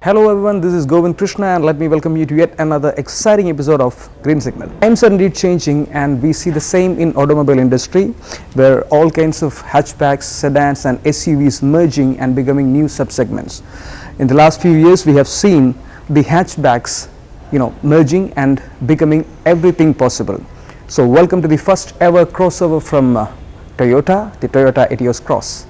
Hello everyone, this is Govind Krishna and let me welcome you to yet another exciting episode of Green Signal. Times are indeed changing and we see the same in automobile industry where all kinds of hatchbacks, sedans and SUVs merging and becoming new subsegments. In the last few years we have seen the hatchbacks merging and becoming everything possible. So welcome to the first ever crossover from Toyota, the Toyota Etios Cross.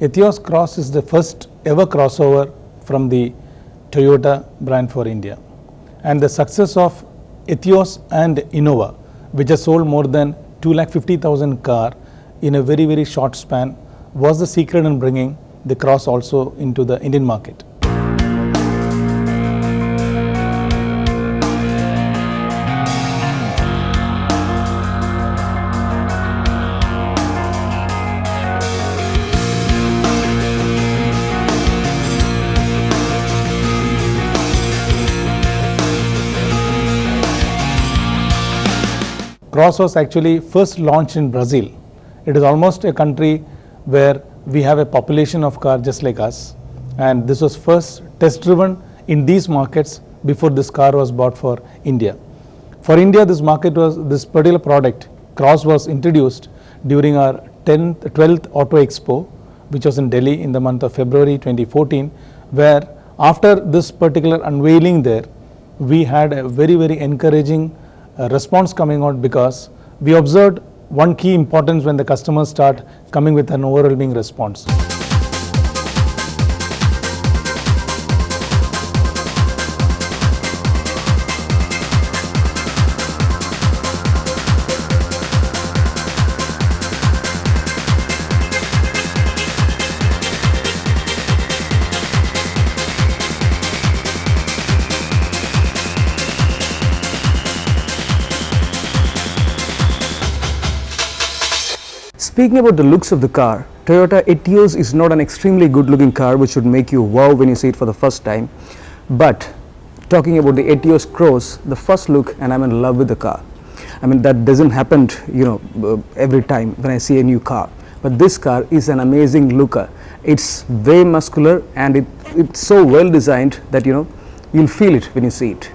Etios Cross is the first ever crossover from the Toyota brand for India, and the success of Etios and Innova, which has sold more than 250,000 cars in a very short span, was the secret in bringing the Cross also into the Indian market. Cross was actually first launched in Brazil. It is almost a country where we have a population of cars just like us, and this was first test driven in these markets before this car was bought for India. For India, this particular product, Cross, was introduced during our 12th Auto Expo, which was in Delhi in the month of February 2014, where after this particular unveiling there, we had a very encouraging response coming out, because we observed one key importance when the customers start coming with an overwhelming response. Speaking about the looks of the car, Toyota Etios is not an extremely good looking car which would make you wow when you see it for the first time. But talking about the Etios Cross, the first look, and I'm in love with the car. I mean, that doesn't happen every time when I see a new car. But this car is an amazing looker. It's very muscular and it's so well designed that you'll feel it when you see it.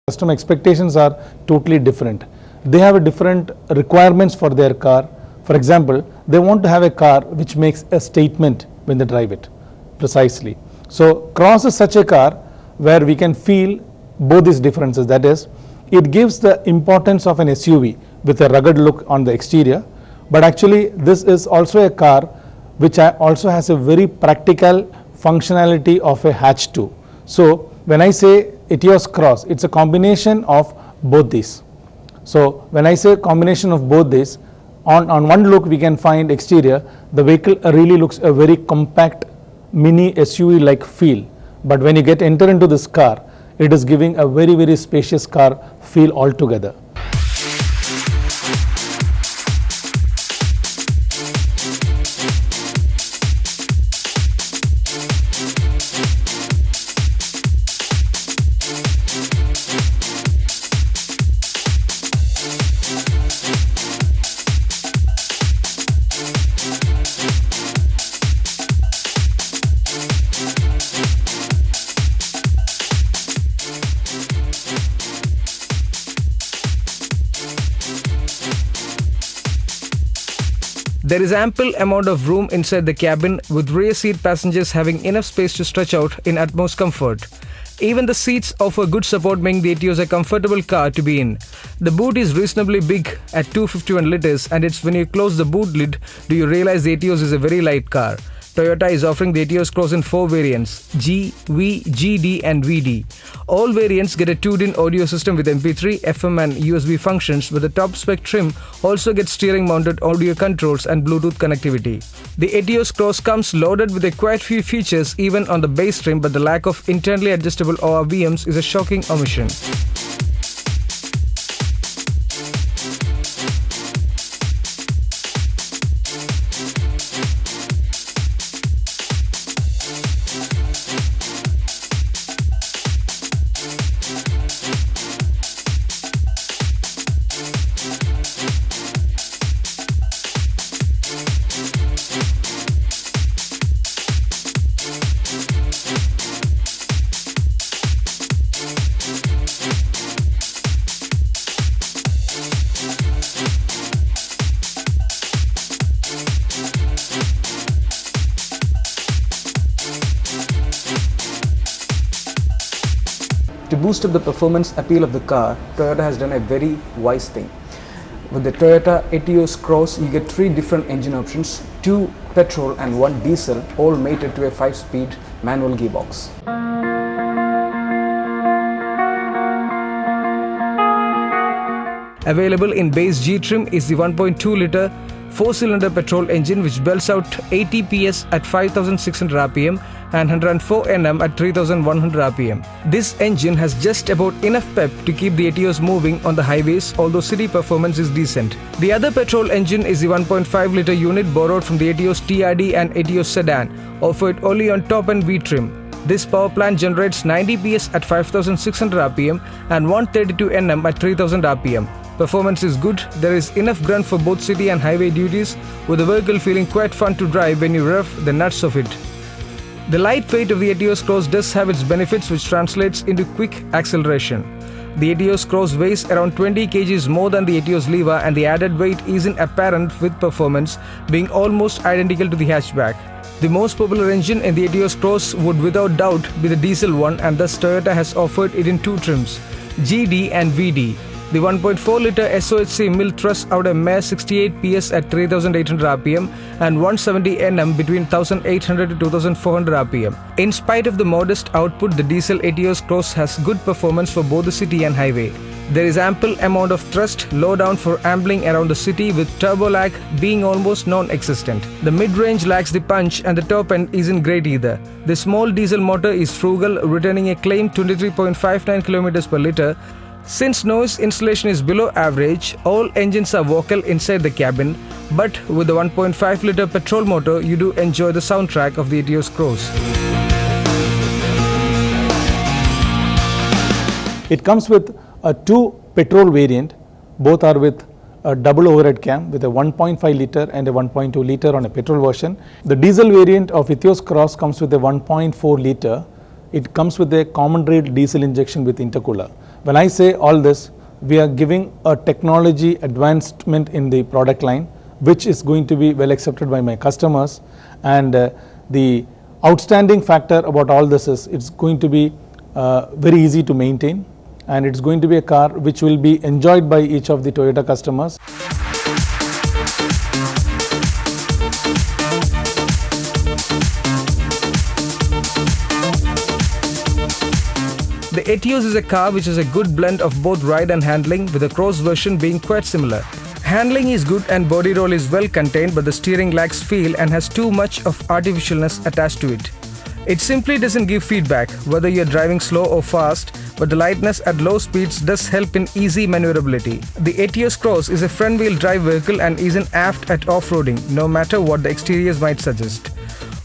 Customer expectations are totally different. They have a different requirements for their car. For example, they want to have a car which makes a statement when they drive it, precisely. So Cross is such a car where we can feel both these differences. That is, it gives the importance of an SUV with a rugged look on the exterior, but actually this is also a car which also has a very practical functionality of a hatch too. So when I say Etios Cross, it's a combination of both these. So when I say combination of both these, on one look we can find exterior, the vehicle really looks a very compact mini SUV like feel, but when you enter into this car, it is giving a very, very spacious car feel altogether. There is ample amount of room inside the cabin, with rear seat passengers having enough space to stretch out in utmost comfort. Even the seats offer good support, making the Etios a comfortable car to be in. The boot is reasonably big at 251 liters, and it's when you close the boot lid do you realize the Etios is a very light car. Toyota is offering the Etios Cross in 4 variants: G, V, GD and VD. All variants get a tuned-in audio system with MP3, FM and USB functions, but the top-spec trim also gets steering-mounted audio controls and Bluetooth connectivity. The Etios Cross comes loaded with quite few features even on the base trim, but the lack of internally adjustable ORVMs is a shocking omission. To boost up the performance appeal of the car, Toyota has done a very wise thing. With the Toyota Etios Cross, you get 3 different engine options, 2 petrol and 1 diesel, all mated to a 5-speed manual gearbox. Available in base G trim is the 1.2-litre 4-cylinder petrol engine, which belts out 80 PS at 5,600 rpm and 104 Nm at 3,100 rpm. This engine has just about enough pep to keep the Etios moving on the highways, although city performance is decent. The other petrol engine is the 1.5-litre unit borrowed from the Etios TRD and Etios sedan, offered only on top-end V trim. This power plant generates 90 PS at 5,600 rpm and 132 Nm at 3,000 rpm. Performance is good, there is enough grunt for both city and highway duties, with the vehicle feeling quite fun to drive when you rev the nuts of it. The light weight of the Etios Cross does have its benefits, which translates into quick acceleration. The Etios Cross weighs around 20 kg more than the Etios Leva, and the added weight isn't apparent with performance being almost identical to the hatchback. The most popular engine in the Etios Cross would without doubt be the diesel one, and thus Toyota has offered it in 2 trims, GD and VD. The 1.4-litre SOHC mill thrusts out a mere 68 PS at 3,800 rpm and 170 Nm between 1,800 to 2,400 rpm. In spite of the modest output, the diesel Etios Cross has good performance for both the city and highway. There is ample amount of thrust low down for ambling around the city, with turbo lag being almost non-existent. The mid-range lacks the punch and the top end isn't great either. The small diesel motor is frugal, returning a claimed 23.59 km per litre. Since noise insulation is below average, all engines are vocal inside the cabin, but with the 1.5-litre petrol motor, you do enjoy the soundtrack of the Etios Cross. It comes with a 2 petrol variant. Both are with a double overhead cam with a 1.5 litre and a 1.2 litre on a petrol version. The diesel variant of Etios Cross comes with a 1.4 litre. It comes with a common rail diesel injection with intercooler. When I say all this, we are giving a technology advancement in the product line, which is going to be well accepted by my customers. And the outstanding factor about all this is it's going to be very easy to maintain, and it's going to be a car which will be enjoyed by each of the Toyota customers. The Etios is a car which has a good blend of both ride and handling, with the Cross version being quite similar. Handling is good and body roll is well contained, but the steering lacks feel and has too much of artificialness attached to it. It simply doesn't give feedback whether you're driving slow or fast, but the lightness at low speeds does help in easy maneuverability. The Etios Cross is a front-wheel drive vehicle and isn't apt at off-roading, no matter what the exteriors might suggest.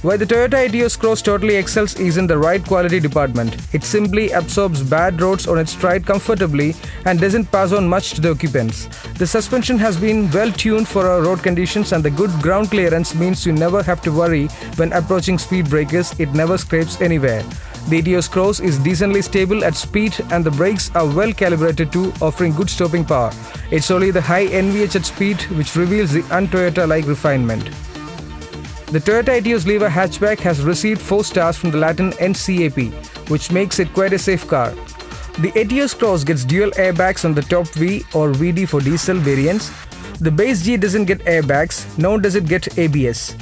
Where the Toyota Etios Cross totally excels is in the ride quality department. It simply absorbs bad roads on its stride comfortably and doesn't pass on much to the occupants. The suspension has been well tuned for our road conditions, and the good ground clearance means you never have to worry when approaching speed breakers. It never scrapes anywhere. The Etios Cross is decently stable at speed and the brakes are well calibrated too, offering good stopping power. It's only the high NVH at speed which reveals the un-Toyota-like refinement. The Toyota Etios Lever hatchback has received 4 stars from the Latin NCAP, which makes it quite a safe car. The Etios Cross gets dual airbags on the top V or VD for diesel variants. The base G doesn't get airbags, nor does it get ABS.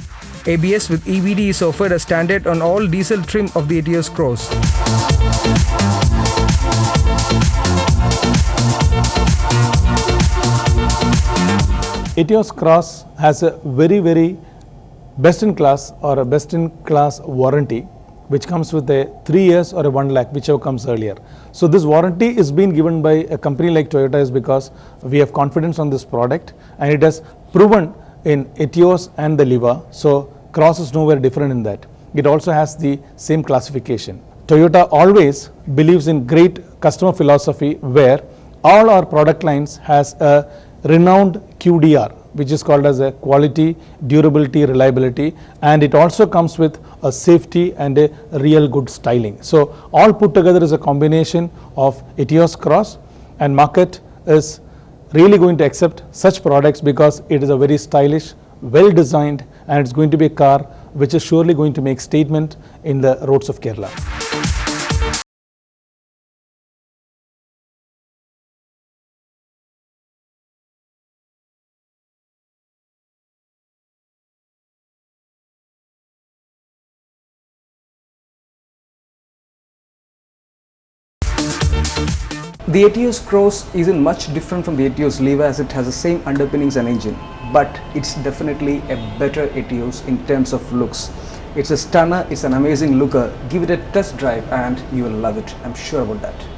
ABS with EBD is offered as standard on all diesel trim of the Etios Cross. Etios Cross has a very best-in-class or a best-in-class warranty, which comes with a 3 years or a 1 lakh, whichever comes earlier. So this warranty is being given by a company like Toyota is because we have confidence on this product and it has proven in Etios and the Lever. So Cross is nowhere different in that. It also has the same classification. Toyota always believes in great customer philosophy where all our product lines has a renowned QDR, which is called as a quality, durability, reliability, and it also comes with a safety and a real good styling. So all put together is a combination of Etios Cross, and market is really going to accept such products because it is a very stylish, well designed, and it's going to be a car which is surely going to make statement in the roads of Kerala. The Etios Cross isn't much different from the Etios Lever as it has the same underpinnings and engine, but it's definitely a better Etios in terms of looks. It's a stunner, it's an amazing looker. Give it a test drive and you will love it. I'm sure about that.